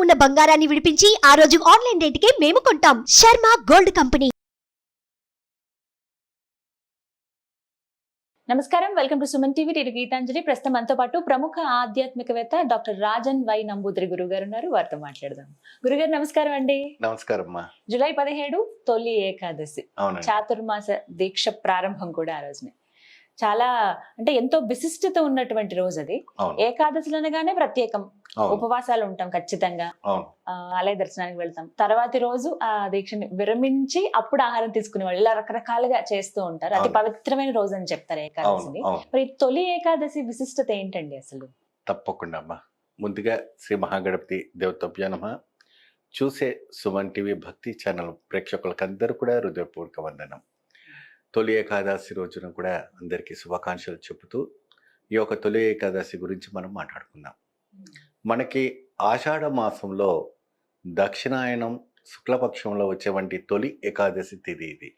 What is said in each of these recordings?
ఉన్న బంగారాన్ని విడిపించి ఆ రోజు ఆన్లైన్ రేటుకే మేము కొంటాం. Sharma gold company. నమస్కారం, వెల్కమ్ టు సుమన్ టీవీ. నేను గీతాంజలి. ప్రస్తుతం మనతో పాటు ప్రముఖ ఆధ్యాత్మికవేత్త డాక్టర్ రాజన్ వై నంబూద్రి గురువు గారు ఉన్నారు. వారితో మాట్లాడదాం. గురుగారు నమస్కారం అండి. నమస్కారం అమ్మా. జూలై 17 తొలి ఏకాదశి, చాతుర్మాస దీక్ష ప్రారంభం కూడా ఆ రోజునే. చాలా అంటే ఎంతో విశిష్టత ఉన్నటువంటి రోజు అది. ఏకాదశులు అనగానే ప్రత్యేకం, ఉపవాసాలు ఉంటాం ఖచ్చితంగా, ఆలయ దర్శనానికి వెళ్తాం. తర్వాతి రోజు ఆ దీక్షని విరమించి అప్పుడు ఆహారం తీసుకునేవాళ్ళు. ఇలా రకరకాలుగా చేస్తూ ఉంటారు. అతి పవిత్రమైన రోజు అని చెప్తారు ఏకాదశిని. మరి తొలి ఏకాదశి విశిష్టత ఏంటండి అసలు? తప్పకుండా అమ్మా. ముందుగా శ్రీ మహాగణపతి దేవతభ్యో నమః. చూసే సుమన్ టీవీ భక్తి ఛానల్ ప్రేక్షకులకందరూ కూడా హృదయపూర్వక వందనం. తొలి ఏకాదశి రోజున కూడా అందరికీ శుభాకాంక్షలు చెబుతూ ఈ యొక్క తొలి ఏకాదశి గురించి మనం మాట్లాడుకుందాం. మనకి ఆషాఢ మాసంలో దక్షిణాయనం శుక్లపక్షంలో వచ్చేవంటి తొలి ఏకాదశి తిథి ఇది.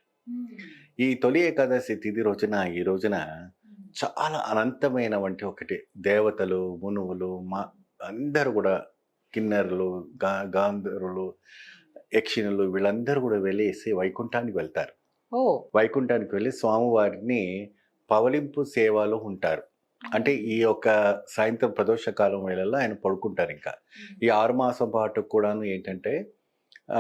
ఈ తొలి ఏకాదశి తిథి రోజున ఈ రోజున చాలా అనంతమైన వంటి ఒకటి దేవతలు, మునువులు, అందరూ కూడా కిన్నెరలు, గాంధర్వులు, యక్షిణులు వీళ్ళందరూ కూడా వెళ్ళేసి వైకుంఠానికి వెళ్తారు. వైకుంఠానికి వెళ్ళి స్వామివారిని పవలింపు సేవలో ఉంటారు. అంటే ఈ యొక్క సాయంత్రం ప్రదోష కాలం వేళల్లో ఆయన పడుకుంటారు. ఇంకా ఈ 6 మాసం పాటు కూడాను ఏంటంటే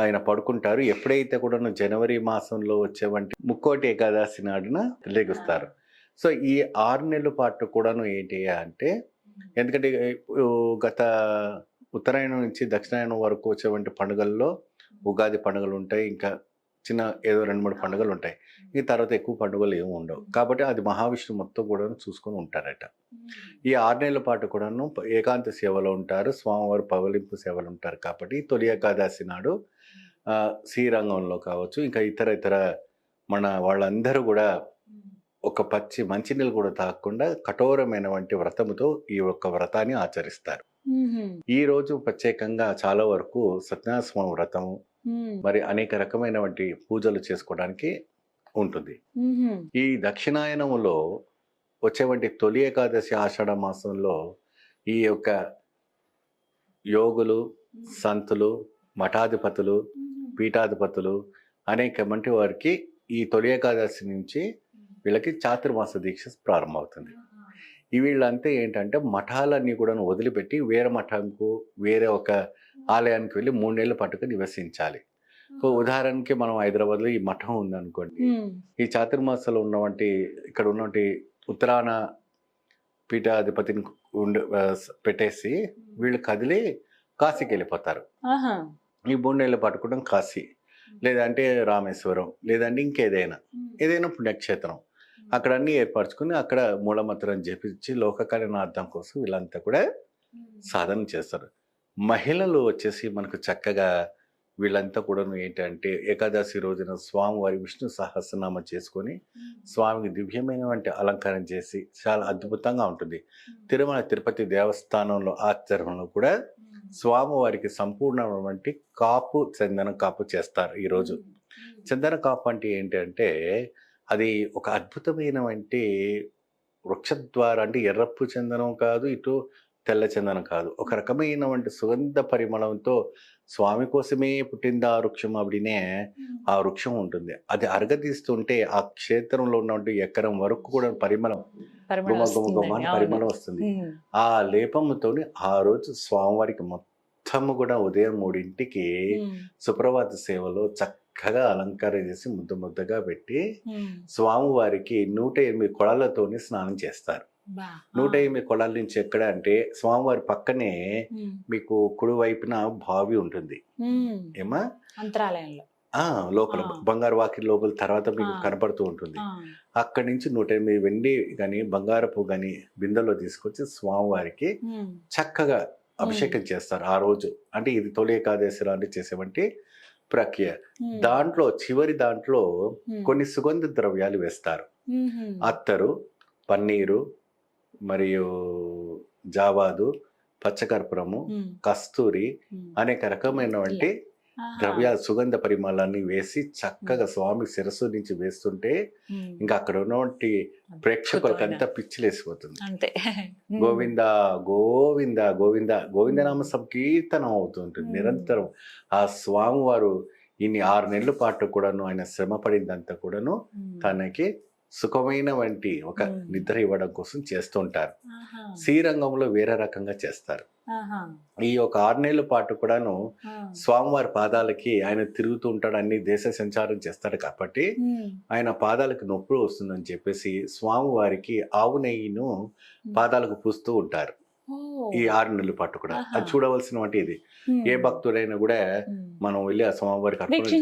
ఆయన పడుకుంటారు. ఎప్పుడైతే కూడాను జనవరి మాసంలో వచ్చేవంటి ముక్కోటి ఏకాదశి నాడున లెగుస్తారు. సో ఈ 6 నెలల పాటు కూడాను ఏంటి అంటే, ఎందుకంటే గత ఉత్తరాయణం నుంచి దక్షిణాయనం వరకు వచ్చేవంటి పండుగల్లో ఉగాది పండుగలు ఉంటాయి, ఇంకా చిన్న ఏదో 2-3 పండుగలు ఉంటాయి. ఈ తర్వాత ఎక్కువ పండుగలు ఏమి ఉండవు. కాబట్టి అది మహావిష్ణు మొత్తం కూడా చూసుకొని ఉంటారట. ఈ 6 నెలల పాటు కూడాను ఏకాంత సేవలో ఉంటారు, స్వామివారి పవలింపు సేవలు ఉంటారు. కాబట్టి తొలి ఏకాదశి నాడు శ్రీరంగంలో కావచ్చు, ఇంకా ఇతర మన వాళ్ళందరూ కూడా ఒక పచ్చి మంచినీళ్ళు కూడా తాగకుండా కఠోరమైన వంటి వ్రతముతో ఈ యొక్క వ్రతాన్ని ఆచరిస్తారు. ఈ రోజు ప్రత్యేకంగా చాలా వరకు సత్యనారాయణ వ్రతము, మరి అనేక రకమైన వంటి పూజలు చేసుకోవడానికి ఉంటుంది. ఈ దక్షిణాయనములో వచ్చేవంటి తొలి ఏకాదశి ఆషాఢ మాసంలో ఈ యొక్క యోగులు, సంతులు, మఠాధిపతులు, పీఠాధిపతులు అనేక మంది వారికి ఈ తొలి ఏకాదశి నుంచి వీళ్ళకి చాతుర్మాస దీక్ష ప్రారంభమవుతుంది. ఈ వీళ్ళంతా ఏంటంటే మఠాలన్నీ కూడా వదిలిపెట్టి వేరే మఠంకు, వేరే ఒక ఆలయానికి వెళ్ళి 3 నెలల పాటుగా నివసించాలి. సో ఉదాహరణకి మనం హైదరాబాద్లో ఈ మఠం ఉందనుకోండి, ఈ చాతుర్మాసంలో ఉన్నవంటి ఇక్కడ ఉన్నటువంటి ఉత్తరాన పీఠాధిపతిని పెట్టేసి వీళ్ళు కదిలి కాశీకి వెళ్ళిపోతారు. ఈ 3 నెలల పాటు కూడా కాశీ, లేదంటే రామేశ్వరం, లేదంటే ఏదైనా పుణ్యక్షేత్రం అక్కడ అన్ని ఏర్పరచుకుని అక్కడ మూలమంత్రం జపించి లోక కళ్యాణార్థం కోసం వీళ్ళంతా కూడా సాధన చేస్తారు. మహిళలు వచ్చేసి మనకు చక్కగా వీళ్ళంతా కూడా ఏంటంటే ఏకాదశి రోజున స్వామివారి విష్ణు సహస్రనామం చేసుకొని స్వామికి దివ్యమైనటువంటి అలంకారం చేసి చాలా అద్భుతంగా ఉంటుంది. తిరుమల తిరుపతి దేవస్థానంలో ఆచరణలో కూడా స్వామివారికి సంపూర్ణమైనటువంటి చందన కాపు చేస్తారు. ఈరోజు చందన కాపు అంటే ఏంటంటే అది ఒక అద్భుతమైనటువంటి వృక్షద్వార, అంటే ఎర్రప్పు చందనం కాదు, ఇటు తెల్ల చందనం కాదు, ఒక రకమైనటువంటి సుగంధ పరిమళంతో స్వామి కోసమే పుట్టింది ఆ వృక్షం. అప్పుడినే ఆ వృక్షం ఉంటుంది. అది అరగదీస్తుంటే ఆ క్షేత్రంలో ఉన్నటువంటి ఎకరం వరకు కూడా పరిమళం పరిమళం వస్తుంది. ఆ లేపముతో ఆ రోజు స్వామివారికి మొత్తము కూడా ఉదయం 3ంటికి సుప్రభాత సేవలో చక్కగా అలంకారం చేసి ముద్దగా పెట్టి స్వామివారికి 108 కొళాలతోని స్నానం చేస్తారు. 108 కొళాల నుంచి ఎక్కడ అంటే స్వామివారి పక్కనే మీకు కుడి వైపున బావి ఉంటుంది. ఏమా అంతరాలయంలో లోపల బంగారు వాకి లోపల తర్వాత మీకు కనపడుతూ ఉంటుంది. అక్కడి నుంచి 108 వెండి కానీ బంగారపు కానీ బిందెలో తీసుకొచ్చి స్వామివారికి చక్కగా అభిషేకం చేస్తారు ఆ రోజు. అంటే ఇది తొలి ఏకాదశి లాంటి చేసేవంటి ప్రక్రియ. దాంట్లో చివరి దాంట్లో కొన్ని సుగంధ ద్రవ్యాలు వేస్తారు. అత్తరు, పన్నీరు, మరియు జావాదు, పచ్చకర్పూరము, కస్తూరి అనేక రకమైనటువంటి సుగంధ పరిమళాన్ని వేసి చక్కగా స్వామి శిరస్సు నుంచి వేస్తుంటే ఇంకా అక్కడ ఉన్నటువంటి ప్రేక్షకులకంతా పిచ్చిలేసిపోతుంది. అంతే. గోవింద గోవింద గోవింద గోవిందనామ సంకీర్తనం అవుతుంటుంది నిరంతరం. ఆ స్వామివారు ఇన్ని 6 నెలల పాటు కూడాను ఆయన శ్రమ పడిందంతా కూడాను తనకి సుఖమైన వంటి ఒక నిద్ర ఇవ్వడం కోసం చేస్తుంటారు. శ్రీరంగంలో వేరే రకంగా చేస్తారు. ఈ ఒక 6 నెలల పాటు కూడాను స్వామివారి పాదాలకి ఆయన తిరుగుతూ ఉంటాడు, అన్ని దేశ సంచారం చేస్తాడు కాబట్టి ఆయన పాదాలకు నొప్పి వస్తుందని చెప్పేసి స్వామివారికి ఆవు నెయ్యిను పాదాలకు పూస్తూ ఉంటారు ఈ 6 నెలల పాటు కూడా. అది చూడవలసిన వంటి ఇది. ఏ భక్తుడైనా కూడా మనం వెళ్ళి ఆ స్వామివారికి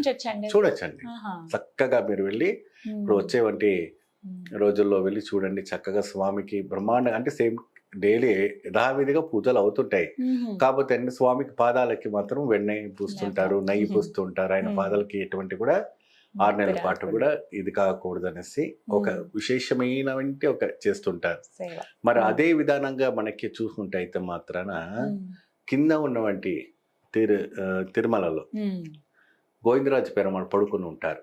చూడొచ్చండి. చక్కగా మీరు వెళ్ళి ఇప్పుడు వచ్చే వంటి రోజుల్లో వెళ్ళి చూడండి. చక్కగా స్వామికి బ్రహ్మాండ అంటే సేమ్ డైలీ యథావిధిగా పూజలు అవుతుంటాయి. కాకపోతే అన్ని స్వామికి పాదాలకి మాత్రం వెన్నె పూస్తుంటారు, నెయ్యి పూస్తుంటారు. ఆయన పాదాలకి ఎటువంటి కూడా 6 నెలల పాటు కూడా ఇది కాకూడదు అనేసి ఒక విశేషమైన ఒక చేస్తుంటారు. మరి అదే విధానంగా మనకి చూసుకుంటే అయితే మాత్రాన కింద ఉన్నవంటి తిరుమలలో గోవిందరాజు పెరుమాళ్ పడుకుని ఉంటారు.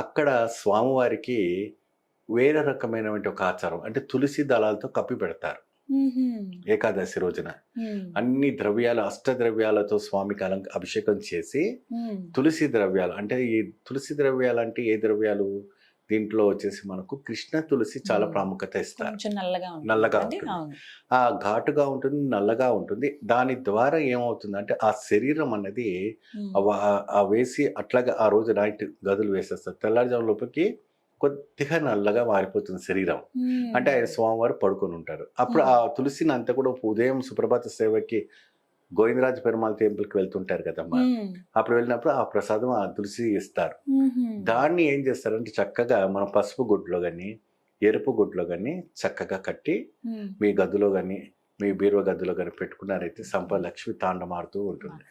అక్కడ స్వామివారికి వేరే రకమైనటువంటి ఒక ఆచారం అంటే తులసి దళాలతో కప్పి పెడతారు. ఏకాదశి రోజున అన్ని ద్రవ్యాలు అష్టద్రవ్యాలతో స్వామికి అభిషేకం చేసి తులసి ద్రవ్యాలు అంటే ఈ తులసి ద్రవ్యాలు అంటే ఏ ద్రవ్యాలు దీంట్లో వచ్చేసి మనకు కృష్ణ తులసి చాలా ప్రాముఖ్యత ఇస్తారు. నల్లగా ఉంటుంది, ఆ ఘాటుగా ఉంటుంది, నల్లగా ఉంటుంది. దాని ద్వారా ఏమవుతుంది అంటే ఆ శరీరం అన్నది ఆ వేసి అట్లాగా ఆ రోజు నైట్ గదులు వేసేస్తారు. తెల్లారుజాము లోపలికి కొద్దిగా నల్లగా మారిపోతుంది శరీరం. అంటే ఆయన స్వామివారు పడుకొని ఉంటారు. అప్పుడు ఆ తులసిని అంతా కూడా ఉదయం సుప్రభాత సేవకి గోవిందరాజు పెరుమాళ్ టెంపుల్కి వెళ్తుంటారు కదమ్మా, అప్పుడు వెళ్ళినప్పుడు ఆ ప్రసాదం ఆ తులసి ఇస్తారు. దాన్ని ఏం చేస్తారంటే చక్కగా మన పసుపు గుడ్లో కానీ ఎరుపు గుడ్లో కానీ చక్కగా కట్టి మీ గదిలో కానీ మీ బీరువా గదిలో కానీ పెట్టుకున్నారైతే సంపద లక్ష్మి తాండమాడుతూ ఉంటుంది.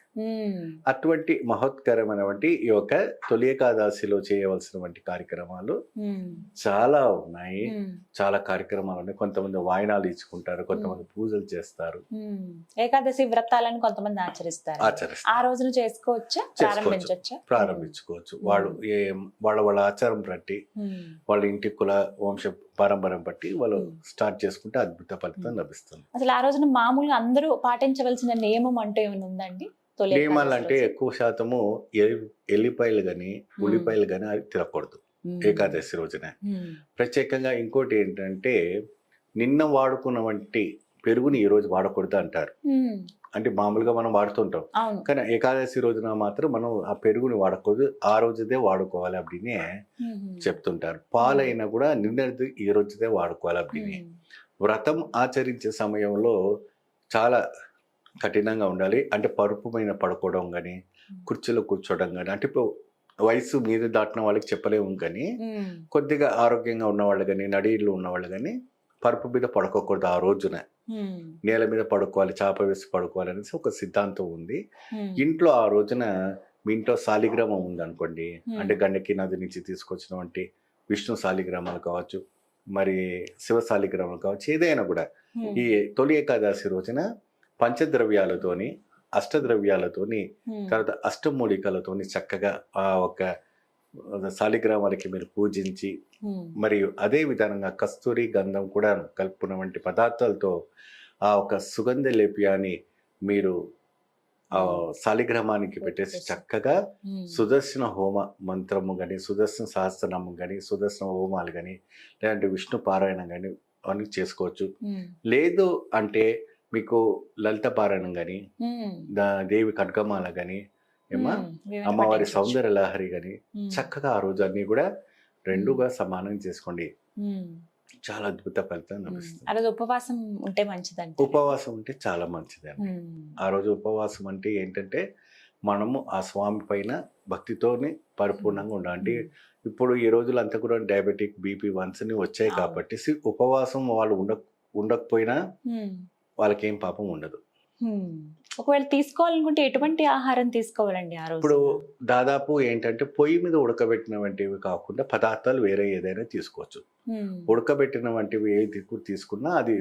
అటువంటి మహోత్కరమైనటువంటి ఈ యొక్క తొలి ఏకాదశిలో చేయవలసినటువంటి కార్యక్రమాలు చాలా ఉన్నాయి. చాలా కార్యక్రమాలు ఉన్నాయి. కొంతమంది వాయినాలు ఇచ్చుకుంటారు, కొంతమంది పూజలు చేస్తారు. ఏకాదశి వ్రతాలను కొంతమంది ఆచరిస్తారు. ఆ రోజున ప్రారంభించుకోవచ్చు. వాళ్ళ ఆచారం బట్టి వాళ్ళ ఇంటి కుల వంశ పారంపర్యం బట్టి వాళ్ళు స్టార్ట్ చేసుకుంటే అద్భుత ఫలితం లభిస్తుంది. అసలు ఆ రోజున మామూలుగా అందరూ పాటించవలసిన నియమం అంటే ఏమైనా ఉందండి? నియమాలు అంటే ఎక్కువ శాతము ఎల్లిపాయలు గాని ఉల్లిపాయలు గాని అది తినకూడదు ఏకాదశి రోజున. ప్రత్యేకంగా ఇంకోటి ఏంటంటే నిన్న వాడుకున్న వంటి పెరుగుని ఈ రోజు వాడకూడదు అంటారు. అంటే మామూలుగా మనం వాడుతుంటాం, కానీ ఏకాదశి రోజున మాత్రం మనం ఆ పెరుగుని వాడకూడదు, ఆ రోజుదే వాడుకోవాలి அப்படின்னு చెప్తుంటారు. పాలైనా కూడా నిన్నది ఈ రోజుదే వాడుకోవాలి அப்படின்னு. వ్రతం ఆచరించే సమయంలో చాలా కఠినంగా ఉండాలి. అంటే పరుపు మీద పడుకోవడం కానీ కుర్చీలో కూర్చోవడం కానీ, అంటే ఇప్పుడు వయసు మీద దాటిన వాళ్ళకి చెప్పలేము, కానీ కొద్దిగా ఆరోగ్యంగా ఉన్నవాళ్ళు కానీ నడిళ్ళు ఉన్నవాళ్ళు కానీ పరుపు మీద పడుకోకూడదు. ఆ రోజున నేల మీద పడుకోవాలి, చాప వేసి పడుకోవాలి అనేసి ఒక సిద్ధాంతం ఉంది. ఇంట్లో ఆ రోజున మీ ఇంట్లో శాలిగ్రామం ఉందనుకోండి, అంటే గండకి నది నుంచి తీసుకొచ్చినటువంటి విష్ణు శాలిగ్రామాలు కావచ్చు, మరి శివ శాలిగ్రామాలు కావచ్చు, ఏదైనా కూడా ఈ తొలి ఏకాదశి రోజున పంచద్రవ్యాలతోని అష్టద్రవ్యాలతోని తర్వాత అష్టమూలికలతోని చక్కగా ఆ ఒక శాలిగ్రామాలకి మీరు పూజించి, మరియు అదే విధానంగా కస్తూరి గంధం కూడా కలుపుకున్న వంటి పదార్థాలతో ఆ ఒక సుగంధ లేప్యాన్ని మీరు ఆ శాలిగ్రామానికి పెట్టేసి చక్కగా సుదర్శన హోమ మంత్రము కానీ, సుదర్శన సహస్రనామం కానీ, సుదర్శన హోమాలు కానీ, లేదంటే విష్ణు పారాయణం కానీ అన్ని చేసుకోవచ్చు. లేదు అంటే మీకు లలిత పారాయణం కానీ, దేవి ఖడ్గమాల కానీ, అమ్మవారి సౌందర్య లహరి కానీ చక్కగా ఆ రోజు అన్ని కూడా రెండుగా సమానం చేసుకోండి. చాలా అద్భుత ఫలితం లభిస్తుంది. ఉపవాసం ఉంటే మంచిదండి. ఉపవాసం ఉంటే చాలా మంచిదండి. ఆ రోజు ఉపవాసం అంటే ఏంటంటే మనము ఆ స్వామి పైన భక్తితోనే పరిపూర్ణంగా ఉండాలి. ఇప్పుడు ఈ రోజులు అంతా కూడా డయాబెటిక్, బీపీ వన్స్ వచ్చాయి కాబట్టి ఉపవాసం వాళ్ళు ఉండకపోయినా వాళ్ళకి ఏం పాపం ఉండదు. ఒకవేళ తీసుకోవాలనుకుంటే ఎటువంటి ఆహారం తీసుకోవాలండి ఆ రోజు? ఇప్పుడు దాదాపు ఏంటంటే పొయ్యి మీద ఉడకబెట్టిన వంటివి కాకుండా పదార్థాలు వేరే ఏదైనా తీసుకోవచ్చు. ఉడకబెట్టిన వంటివి ఏది తీసుకున్నా అది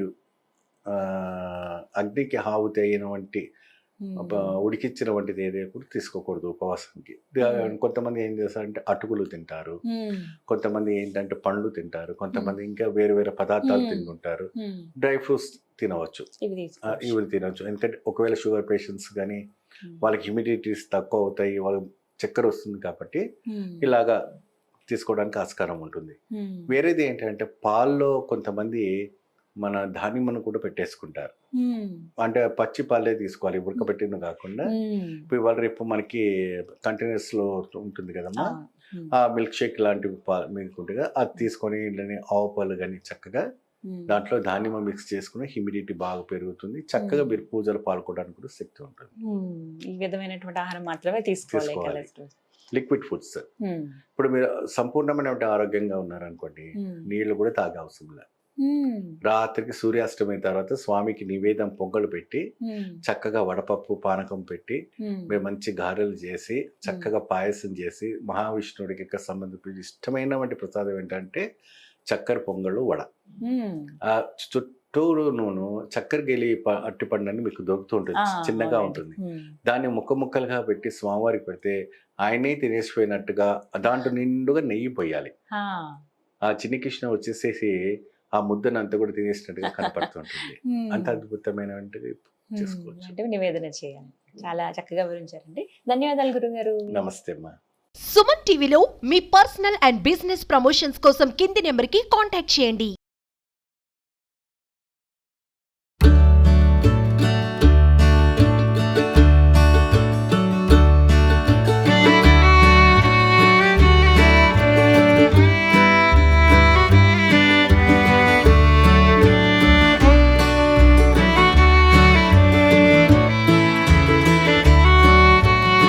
అగ్నికి ఆహుతి అయిన వంటి ఉడికిచ్చిన వంటిది ఏదే కూడా తీసుకోకూడదు ఉపవాసానికి. కొంతమంది ఏం చేస్తారంటే అటుకులు తింటారు, కొంతమంది ఏంటంటే పండ్లు తింటారు, కొంతమంది ఇంకా వేరే వేరే పదార్థాలు తింటుంటారు. డ్రై ఫ్రూట్స్ తినవచ్చు, ఇవి తినవచ్చు. ఎందుకంటే ఒకవేళ షుగర్ పేషెంట్స్ కానీ వాళ్ళకి హ్యూమిడిటీస్ తక్కువ అవుతాయి, వాళ్ళకి చక్కెర వస్తుంది కాబట్టి ఇలాగా తీసుకోవడానికి ఆస్కారం ఉంటుంది. వేరేది ఏంటంటే పాల్లో కొంతమంది మన ధాన్యమును కూడా పెట్టేసుకుంటారు. అంటే పచ్చి పాలే తీసుకోవాలి, ఉడకబెట్టిన కాకుండా. ఇప్పుడు ఇవాళ రేపు మనకి కంటైనర్స్ లో ఉంటుంది కదమ్మా, ఆ మిల్క్ షేక్ లాంటివి మిల్క్ ఉంటుంది, అది తీసుకొని ఆవు పాలు కానీ చక్కగా దాంట్లో ధాన్యం మిక్స్ చేసుకుని హ్యూమిడిటీ బాగా పెరుగుతుంది. చక్కగా మీరు పూజలు పాల్గొనడానికి కూడా శక్తి ఉంటుంది. ఈ విధమైనటువంటి ఆహారం మాత్రమే తీసుకోవాలి. Liquid foods. ఇప్పుడు మీరు సంపూర్ణమైన ఆరోగ్యంగా ఉన్నారనుకోండి, నీళ్లు కూడా తాగే అవసరం లేదు. రాత్రికి సూర్యాస్తమైన తర్వాత స్వామికి నివేదన పొంగలు పెట్టి చక్కగా వడపప్పు పానకం పెట్టి మేము మంచి గారెలు చేసి చక్కగా పాయసం చేసి మహావిష్ణుడికి సంబంధించి ఇష్టమైనటువంటి ప్రసాదం ఏంటంటే చక్కెర పొంగళ్ళు వడ. ఆ చుట్టూరు నూనె చక్కెర గెలి అట్టిపండు అని మీకు దొరుకుతూ ఉంటుంది, చిన్నగా ఉంటుంది. దాన్ని ముక్కలుగా పెట్టి స్వామివారికి పెడితే ఆయనే తినేసిపోయినట్టుగా దాంట్లో నిండుగా నెయ్యి పోయాలి. ఆ చిన్ని కృష్ణ వచ్చేసేసి ఆ ముద్దను అంతా కూడా తినేసినట్టుగా కనపడుతుంటుంది. అంత అద్భుతమైన చేసుకోవచ్చు, అంటే నివేదన చేయాలి. చాలా చక్కగా వివరించారండి. ధన్యవాదాలు గురుగారు. నమస్తే అమ్మా. సుమన్ టీవీలో మీ పర్సనల్ అండ్ బిజినెస్ ప్రమోషన్స్ కోసం కింది నెంబర్కి కాంటాక్ట్ చేయండి.